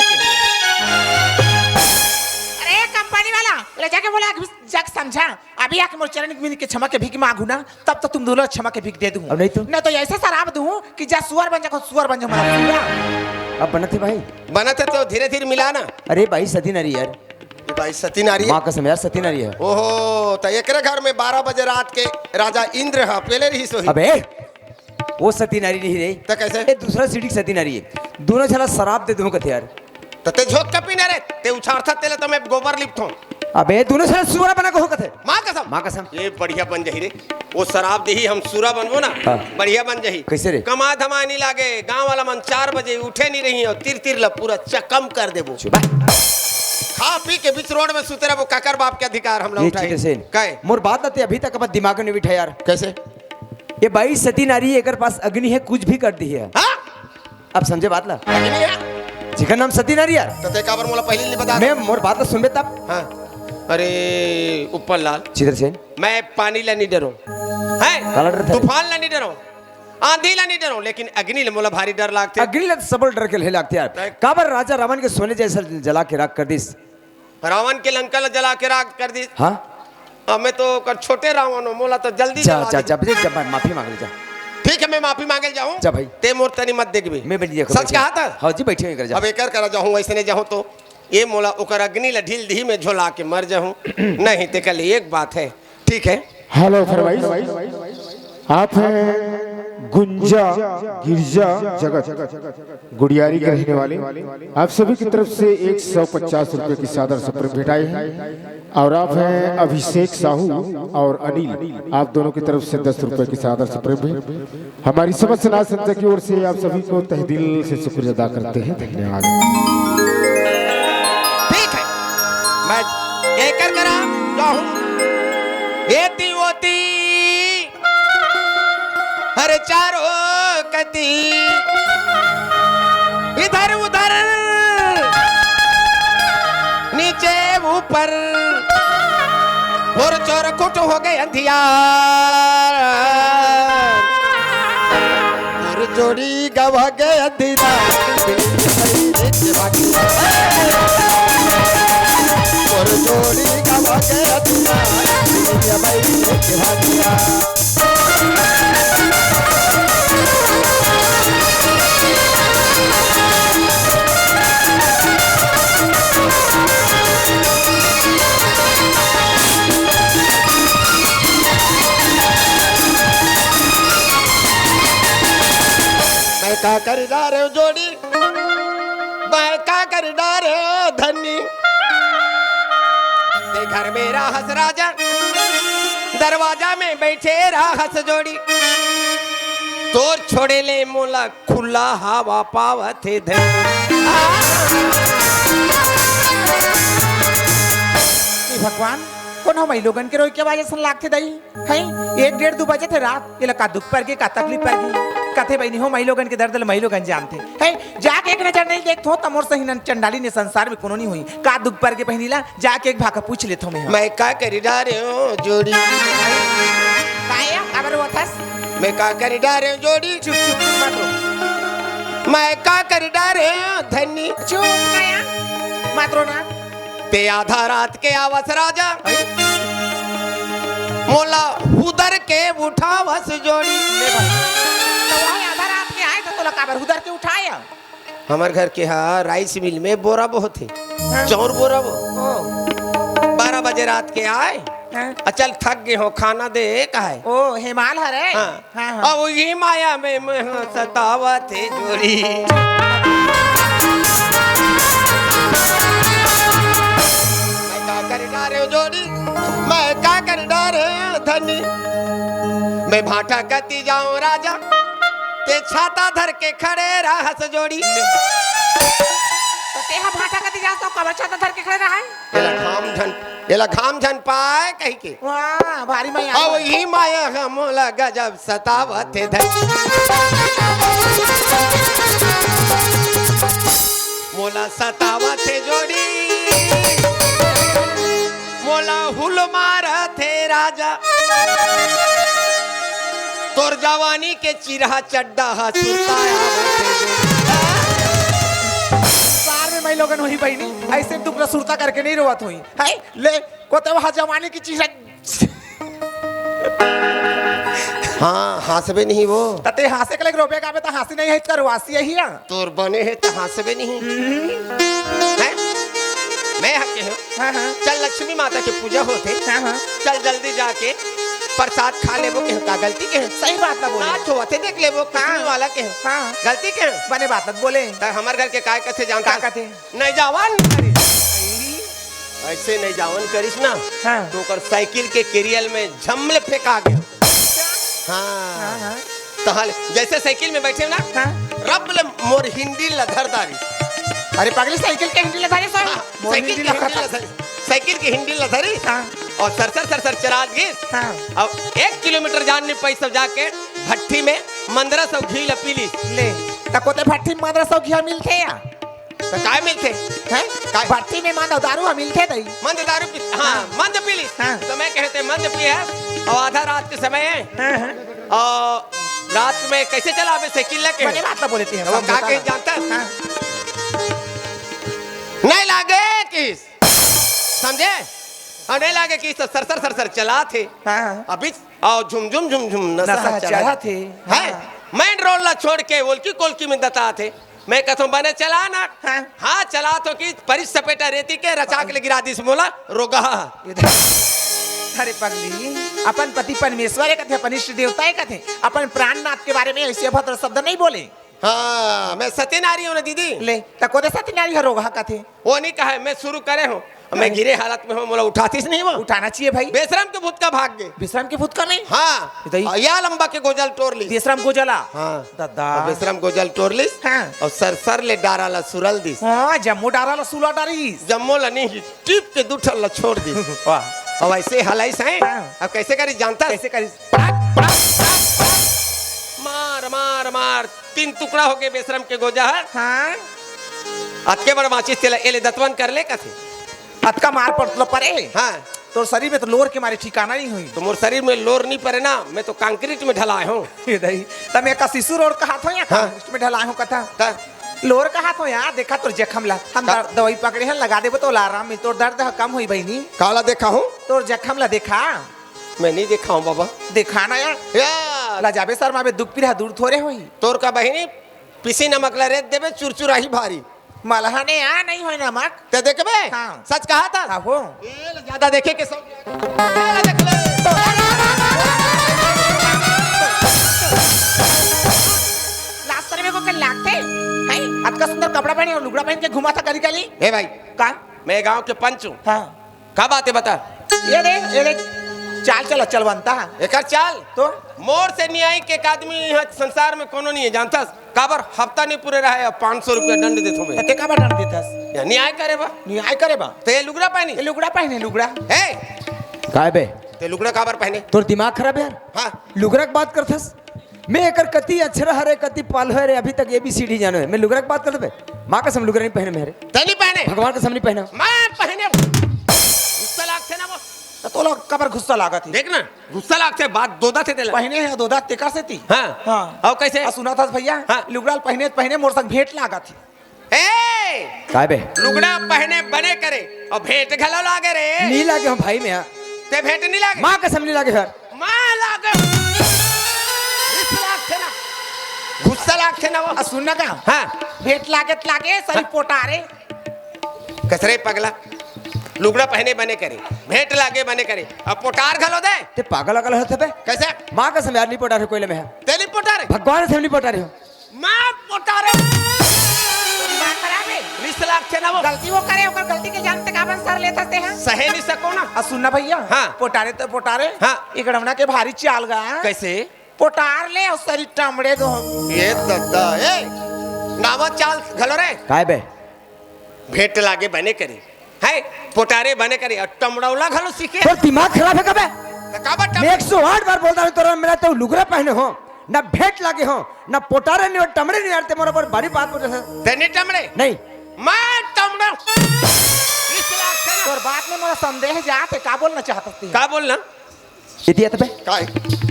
अरे कंपनी वाला ले जाके बोला जग समझा अभी आके मोर चरण मिल के क्षमा के भीख मांगू ना तब तो तुम दोनों क्षमा के भीख दे दूं। अब नहीं तो ऐसे शराब दूं कि जा सुअर बन जा सुअर बन जा। अब बनते भाई बनते तो धीरे धीरे मिलाना। अरे भाई सती नारी यार। भाई सती नारी माँ कसम यार सती नारी है। ओहो तो एकरे घर में 12 बजे रात के राजा इंद्र है पहले रही सोही। अबे वो सती नारी नहीं रही तो कैसे? ये दूसरा सीढ़ी सती नारी है। दोनों छला शराब दे दूं कथे यार। तो ते झोंक का पीने रे ते उछाड़ता तेले तो मैं गोबर लिपता हूँ। अबे दोनों छला सुअर बना को कथे। माँ कसम। माँ कसम। ये बढ़िया बन जाही रे। वो शराब दही हम सूरा बनबो ना। हाँ। बढ़िया बन जाही। कैसे रे? कमा धमा नहीं लागे। गांव वाला मन 4 बजे उठे नहीं रही और तिर ला पूरा चकम कर देबो। खा पी के बीच रोड में सुते रहो। काकर बाप के अधिकार हम लोग उठाए। काहे? मोर बात आते अभी तक अब दिमाग में नहीं बिठा यार। कैसे? ये भाई सती नारी एकर पास अग्नि है कुछ भी कर दी है। हाँ? अब समझे बात ला? नहीं है? जिकर नाम सती नारी यार। तो ते काबर मोला पहले नहीं बता। मैं मोर बात सुनबे तब। हाँ। अरे ऊपर लाल चित्रसेन मैं पानी ला नहीं डरो काला डर है, था। तूफान ला नहीं डरो, आंधी ला नहीं डरो, लेकिन अग्नि ले मोला भारी डर लागते। अग्नि लग सबल डर के ले लगते यार। काबर राजा रावण के सोने जैसा जला के राख कर दिस। रावण के लंका ला जला के राख कर दी। हाँ मैं तो कर छोटे रावण हो मोला तो जल्दी जा जला जा दी। जा जा माफी मांग ले जा। ठीक है मैं माफी मांगे जाऊं। जा भाई। ते मोर तनी मत देखबे। मैं बैठ देखो सच कहा था। हां जी बैठे कर जा। अब एकर करा जाऊं ऐसे नहीं जाऊं तो ये मोला ओकर अग्नि ला ढील दी में झोला के मर जाऊं। नहीं ते कल एक बात है ठीक है। हेलो फरमाइश आप हैं गुंजा गिरजा जगत गुड़ियारी के रहने वाले। आप सभी की तरफ से 150 रुपए की सादर से भेंटाई है। और आप हैं अभिषेक साहू और अनिल, आप दोनों की तरफ से 10 रुपए की सादर से भेंट। हमारी समस्त समाज संस्था की ओर से आप सभी को तहे दिल से शुक्रिया अदा करते हैं। धन्यवाद। ठीक है मैं एकर करा जाऊं एती होती हर चारों कती इधर उधर नीचे ऊपर और चोर कुट हो गए अंधियार और जोड़ी गवा गए अंधियार और जोड़ी गवा गए अंधियार। मैं का कर डारे जोड़ी मैं का कर डारे धनी ते घर मेरा हंस राजा दरवाजा में बैठे रहा हंस जोड़ी तोर छोड़े ले मोला खुला हवा पावथे धनी। भगवान कौन हम लोगन के रोई के वजह से लागते दई है 1-1:30 बजे थे रात ये का दुख पर के का तकलीफ पर की कथे बहनी हो मई लोगन के दर्द मई लोगन जानते है जाके एक नजर नहीं देखतो तमोर सही न चंडाली ने संसार में कोनो नहीं हुई का दुख पर के बहनीला जाके एक भाका पूछ लेतो मैं का करी डारे जोड़ी काया खबर होतस मैं का करी डारे जोड़ी चुप चुप मत रो मैं का करी डारे धनी चुप काया मत रो ना ते आधा रात के आवस राजा मोला उधर के उठावस जोड़ी ले भाई तो वही आधा रात के आए तो तोला काबर उधर के उठाया हमारे घर के यहाँ राइस मिल में बोरा बहुत है, चौर बोरा वो। 12 बजे रात के आए, चल थक गए हो, खाना दे का है। ओ हिमाल हरे। हाँ। अब वही माया में सतावा थे जोड़ी। मैं का कर डारे जोड़ी, मैं का कर डारे धनी, मैं भाटा कती जाऊं राजा, ते छाता धर के खड़े रहस जोड़ी। तो तेहा भाटा कती जा तो कब छाता धर के खड़े रहा है? एला घाम झन पाए कही के। वाह भारी मैं अब ही माया हम लगा जब सतावत धन, मोला सतावत जोड़ी, मोला हुल मारा थे राजा, तोर जवानी के चिरहा चड्डा मैं लोगन वही बहनी ऐसे दुखला सुरता करके नहीं रोवत हुई है ले कोते वहां जवानी की चीज। हाँ हंसबे नहीं वो तते हंसे के लगे रोबे गावे तो हंसी नहीं है करवासी है हिया तोर बने है तो हंसबे नहीं है। मैं हके हूँ। हां चल लक्ष्मी माता की पूजा होते, हां चल जल्दी जाके प्रसाद खा लेबो के का गलती के सही बात ना बोले नाच होते देख लेबो कहां वाला के हां गलती के बने बात मत बोले त हमर घर के काय कथे जानता का कथे नहीं जावन करी ऐसे नहीं जावन करिस ना। हां तो कर साइकिल के केरियल में झमले फेंका गया। हां तहल जैसे साइकिल में बैठे ना रबल मोर हिंदी लधरदारी। अरे पागली साइकिल के हिंदी लधारी सर साइकिल की हिंदी लधरी, साइकिल की हिंदी लधरी और सरसर चला गई। अब 1 किलोमीटर जानने पैसा जाके भट्टी में 1500 घी पीली ले तकोते भट्टी में 1500 घी मिलते या तो काय मिलते हैं काय भट्टी में मंद दारू मिलते नहीं मंद दारू पी। हाँ मंद पीली तो मैं कहते मंद पी है और आधा रात के समय है और रात में कैसे चला साइकिल लेके बने बात ना बोलती है वो का कहीं जानता नहीं लागे किस समझे और नहीं लागे किस तो सरसर चला थे अभी और झुम नशा चढ़ा थे है। मेन रोड ला छोड़ के वोल्की कोल्की में दता थे। मैं कहता हूँ बने चला ना हाँ चला तो कि परिस सपेटा रेती के रचा के गिरा दी मोला रोगा। अरे पगली अपन पति परमेश्वर कथे अपन इष्ट देवता कथे अपन प्राणनाथ के बारे में ऐसे अभद्र शब्द नहीं बोले। हाँ मैं सत्यनारी हूँ ना दीदी। ले तको दे सत्यनारी है रोगा कथे वो नहीं कहा मैं शुरू करे हूँ मैं गिरे हालत में हूँ मोला उठातीस नहीं वो उठाना चाहिए भाई। बेशरम के भूत का भाग गए विश्राम के भूत का नहीं हाँ या लंबा के गोजल टोर ली विश्राम गोजला हाँ दादा बेशरम गोजल टोर ली हाँ और सर ले डारा ला सुरल दी हाँ जम्मू डारा ला सुला डारी जम्मो ला नहीं टिप के दूठल ला छोड़ दी वाह और ऐसे हलाई से अब कैसे करी जानता कैसे करी मार मार मार 3 टुकड़ा हो गए बेशरम के गोजा है। हाँ अतके बड़ माचिस तेला एले दतवन कर ले कथे अतका मार पड़तलो परे हाँ तो शरीर में तो लोर के मारे ठिकाना नहीं हुई तो मोर शरीर में लोर नहीं पड़े ना मैं तो कंक्रीट में ढलाए हूँ। तब मैं का शिशु रोड का हाथ हो या कंक्रीट में ढलाए हूँ कथा लोर का हाथ हो यार देखा तो जख्म ला हम दवाई पकड़े हैं लगा देबो तो आराम में तोर दर्द कम हुई बहनी काला देखा हूँ तोर जख्म ला देखा मैं नहीं देखा हूँ बाबा देखा ना यार ला जाबे सर माबे दुख पीड़ा दूर थोड़े हुई तोर का बहिनी पिसी नमक ला रेत देबे चुरचुराही भारी मलहने आ नहीं होई नमक ते देखबे हाँ। सच कहा था आहो ये ज्यादा देखे के सब देख ले लास्ट में को के लागते हैं अतका सुंदर कपड़ा पहने और लुगड़ा पहन के घुमा था करी कली ए भाई का मैं गांव के पंच हूँ। हाँ का बात है बता ये देख चाल चलो चल बनता एकर चाल तो मोर से न्याय के एक आदमी यहाँ संसार में कोनो नहीं है जानता काबर हफ्ता नहीं पूरे रहा है 500 रुपया दंड देता हूँ ते का बटन देतास मैं न्याय करे बा न्याय करे बा ते लुगड़ा पहनी ये लुगड़ा पहने लुगड़ा है काय बे ते लुगड़ा काबर पहने तोर दिमाग खराब है यार। हाँ लुगरक बात करथस मैं एकर कति अक्षर हरे कति पाल है रे अभी तक ABCD जानो है मैं लुगरक बात करत बे मां कसम लुगरा नहीं पहने मेरे ते नहीं पहने भगवान कसम नहीं पहना मैं पहने गुस्सा लागते ना वो तो लोग कबर गुस्सा लागत है देख ना गुस्सा लागते बात दोदा थे तेला पहने है दोदा तेका से थी हाँ हाँ और कैसे आ सुना था भैया हाँ। लुगड़ा पहने मोर संग भेंट लागत थी ए काय बे लुगड़ा पहने बने करे और भेंट घलो लागे रे नहीं लागे हम भाई में यार ते भेंट नहीं लागे मां कसम नहीं लागे यार मां लागे गुस्सा लागते ना लाख थे ना वो। सुनना का हाँ भेट लागे सरी पोटारे कसरे पगला लुगड़ा पहने बने करे भेंट लागे बने करे अब पोटार घलो दे ते पागल अगल होते बे कैसे माँ कसम यार नहीं पोटारे कोयले में है तेली पोटारे भगवान से नहीं पोटारे हो मां पोटारे दिमाग खराब है 20 लाख थे ना वो। गलती वो करे ओकर गलती के जानते का बन सर लेते हैं सहे नहीं सको ना। सुनना भैया हाँ। पोटारे तो पोटारे हाँ। इकड़मना के भारी चाल गा कैसे पोटार ले और सरी टमड़े दो हम ये दद्दा ए नावा चाल घलो रे काय बे भेंट लागे बने करे है पोटारे बने करे और टमड़ौला घलो सीखे तो दिमाग खराब है कबे काबा मैं 108 बार बोलता हूँ तोरा मेरा तो लुगड़ा पहने हो ना भेंट लागे हो ना पोटारे नहीं और टमड़े नहीं आते मोरा पर भारी बात बोल रहे तेने टमड़े नहीं मैं टमड़ा 20 लाख थे ना। और बात में मेरा संदेह जाते का बोलना चाहता थी का बोलना इतिया तबे काय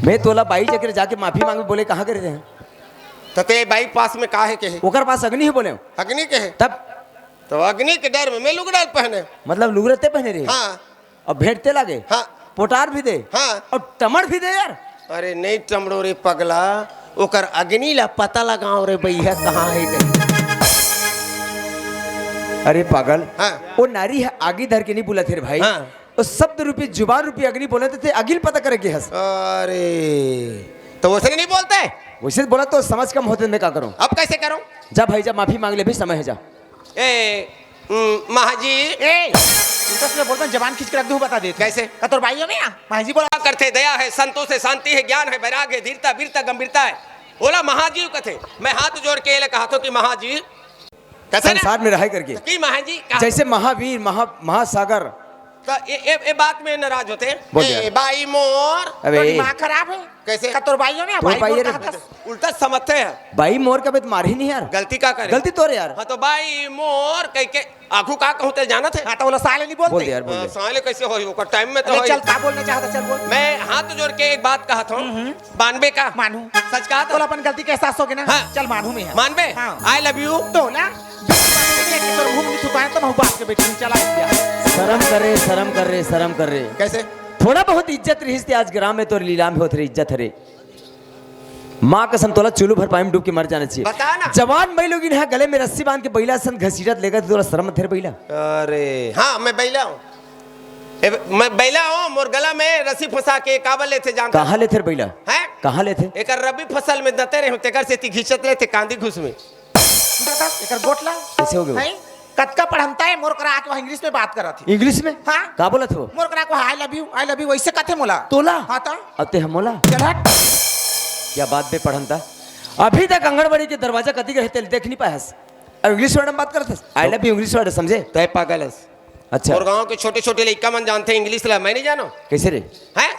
मैं तोला बाई जगह जाके माफी मांगे बोले कहाँ करे रहे हैं तते बाई पास में का है के है ओकर पास अग्नि ही बोले हो। अग्नि के है तब तो अग्नि के डर में मैं लुगड़ा पहने। मतलब लुगड़ते पहने रहे हाँ और भेंटते लागे हाँ पोटार भी दे हाँ और टमड़ भी दे यार अरे नहीं टमड़ो रे पगला ओकर अग्नि ला पता लगाओ रे भैया कहाँ है कहीं। अरे पागल हाँ वो नारी है आगे धर के नहीं बोला थे भाई हाँ। वो शब्द रूपी जुबान रूपी अग्नि बोले थे अगिल पता करे के हंस अरे तो उसने नहीं बोलते वैसे बोला तो समझ कम होते मैं क्या करूं अब कैसे करूं जा भाई जा माफी मांग ले भी समय है जा ए महाजी ए इंटरेस्ट में बोलता जवान खींच के रख दूं बता देते कैसे कतोर भाइयों में माजी बोला क्या करते दया है संतोष है शांति है ज्ञान है वैराग है धीरता वीरता गंभीरता है बोला महाजी कथे मैं हाथ जोड़ के ये कहा तो कि महाजी कैसे ना संसार में रह करके कि महाजी का जैसे महावीर महासागर तो ये बात में नाराज होते बोल हैं यार। ए बाई मोर तो अबे दिमाग खराब है कैसे कतोर भाइयों में तोर भाई भाई बोल रे। कहा था उल्टा समझते हैं भाई मोर का बेत मार ही नहीं यार गलती का करे गलती तोरे यार हाँ तो बाई मोर कह के आखू का कहते जाना थे हाँ तो बोला साले नहीं बोल बोलते दे यार बोल दे साले कैसे हो ओकर टाइम में तो अरे होई। चल का बोलना चाहता चल बोल मैं हाथ जोड़ के एक बात कहा था 92 का मानू सच कहा बोला था अपन गलती के एहसास हो गया ना हाँ। चल मानू में है 92 हाँ। आई लव यू तो ना तो घूम नहीं छुपाए तो मैं बाप के बेटे चला गया शर्म कर रहे शर्म कर रहे शर्म कर रहे कैसे थोड़ा बहुत इज्जत रही थी आज ग्राम में तो लीला में होती रही इज्जत रे माँ कसम तोला चुलू भर पानी में डूब के मर जाना चाहिए बता ना जवान भाई लोग इन्हें गले में रस्सी बांध के बैला सन घसीटत लेकर थोड़ा शर्म थे बैला अरे हाँ मैं बैला हूँ मैं बैला हूँ मोर गला में रस्सी फंसा के काबल लेते जानता कहाँ ले थे बैला है कहाँ ले थे एक रबी फसल में दते रहे तेकर से ती घिंचत रहे थे कांदी घुस में एकर गोटला कैसे हो गए नहीं कतका पढ़मता है मोर करा के इंग्लिश में बात करा थी इंग्लिश में हाँ कहाँ बोला था वो मोर करा को आई लव यू वैसे कथे मोला तोला हाँ तो अते हमोला चल हट क्या बात बे पढ़नता अभी तक आंगनबाड़ी के दरवाजा कदी के रहते देख नहीं पाया अब इंग्लिश वर्ड में बात करते I love you English word समझे तो है पागल है अच्छा और गांव के छोटे छोटे लड़का मन जानते हैं इंग्लिश ला मैं नहीं जानो कैसे रे है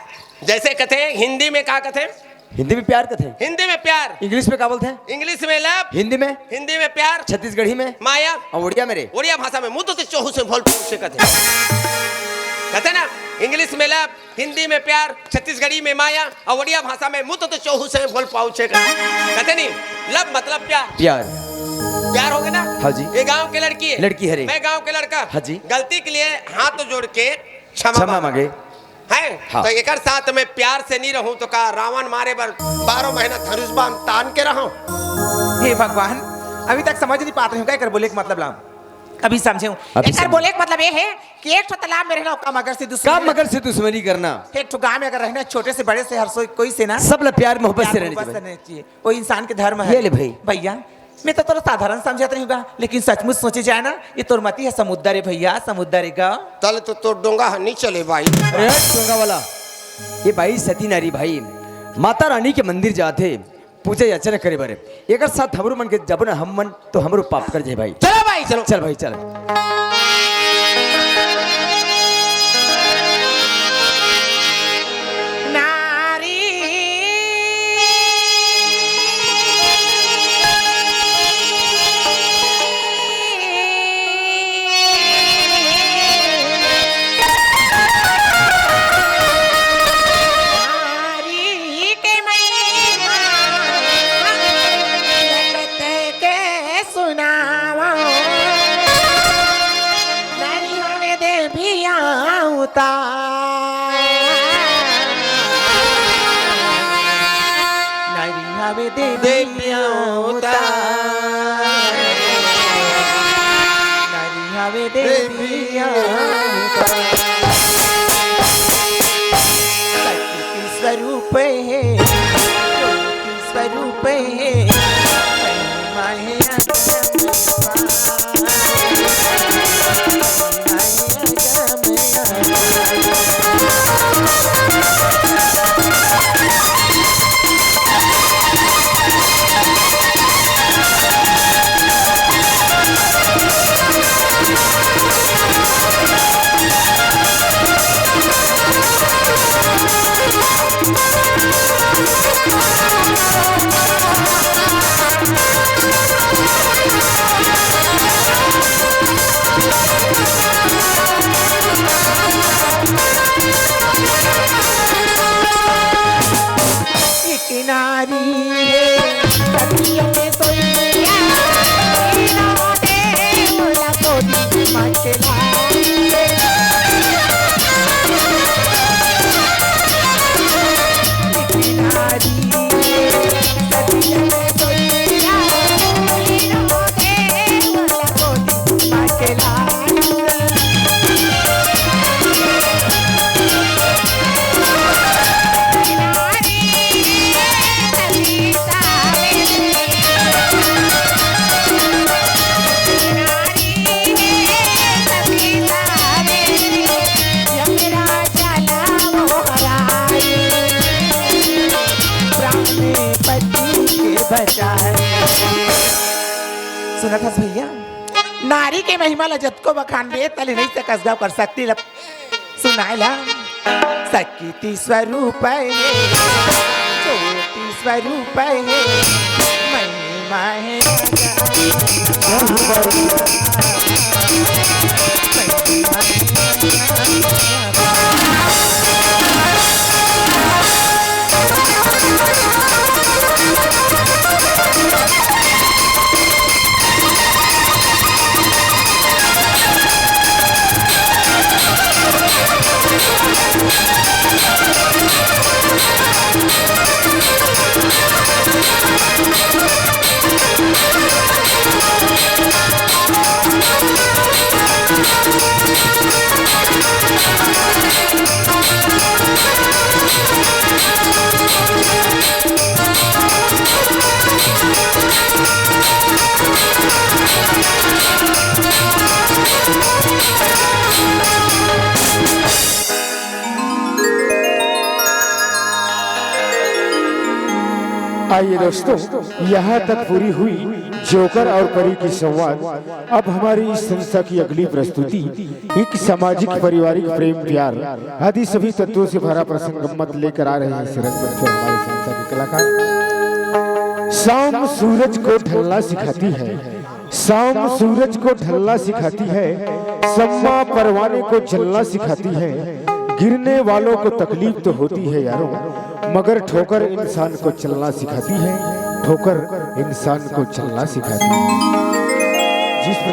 जैसे कहते हैं हिंदी में क्या कहते हैं हिंदी में प्यार कथे हिंदी में प्यार इंग्लिश में क्या बोलते हैं इंग्लिश में लव हिंदी में हिंदी में प्यार छत्तीसगढ़ी में माया और उड़िया मेरे उड़िया भाषा में मुंह तो चोहू से भोल से कहते ना इंग्लिश में लव हिंदी में प्यार छत्तीसगढ़ी में माया और उड़िया भाषा में मुंह तो चोहू से भोल पाउछे कहते नहीं लव मतलब प्यार प्यार प्यार हो गया ना हाँ जी। ये गांव की लड़की है लड़की है रे। मैं गांव के लड़का हाँ जी। गलती के लिए हाथ जोड़ के क्षमा मांगे है हाँ। तो एक साथ में प्यार से नहीं रहूं तो का रावण मारे पर 12 महीना धनुष बाण तान के रहूं हे भगवान अभी तक समझ नहीं पाते हूँ क्या कर बोले का मतलब लाम अभी समझे हूँ अभी एक समझे। बोले का मतलब ये है कि एक तालाब में रहना का मगर से का दुश्मनी मगर से दुश्मनी करना एक ठो गांव में अगर रहना छोटे से बड़े से हर कोई से ना सब लोग प्यार मोहब्बत से प्यार रहने मोहब्बत से चाहिए रहना चाहिए वो इंसान के धर्म है ये ले भाई। भैया मैं तो थोड़ा साधारण समझाता नहीं होगा लेकिन सचमुच सोचे जाए ना ये तोर मती है समुद्र है भैया समुद्र है गाँव तल तो डोंगा नहीं चले भाई अरे चोंगा वाला ये भाई सती नारी भाई माता रानी के मंदिर जाते पूजा अर्चना करे बारे एक साथ हमरो मन के जब न हम मन तो हमरो पाप कर जाए भाई चलो भाई चलो चल भाई चल नारी नारी के महिमा लगत के सुनावा हवे दे देवियां उतार, नारी हवे देवियां शक्ति स्वरूप है, ज्योति स्वरूप है, महिमा है सुना था भैया, नारी के महिमा ला जतको बखान दे तले नहीं से कसगाव कर सकती ला सुनाइला शक्ति स्वरूप है, ज्योति स्वरूप है, महिमा है आइए दोस्तों, यहाँ तक पूरी हुई जोकर और परी की संवाद। अब हमारी इस संस्था की अगली प्रस्तुति एक सामाजिक, पारिवारिक, प्रेम, प्यार आदि सभी तत्वों से भरा प्रसंग गम्मत लेकर आ रहे हैं इस रंग मंच पर हमारी संस्था के कलाकार। शाम सूरज को ढलना सिखाती है, शाम सूरज को ढलना सिखाती है, सम्मा परवाने को जलना सिखाती है। गिरने वालों को तकलीफ तो होती है यारों, मगर ठोकर इंसान को चलना सिखाती है, ठोकर इंसान को चलना सिखाती है। जिस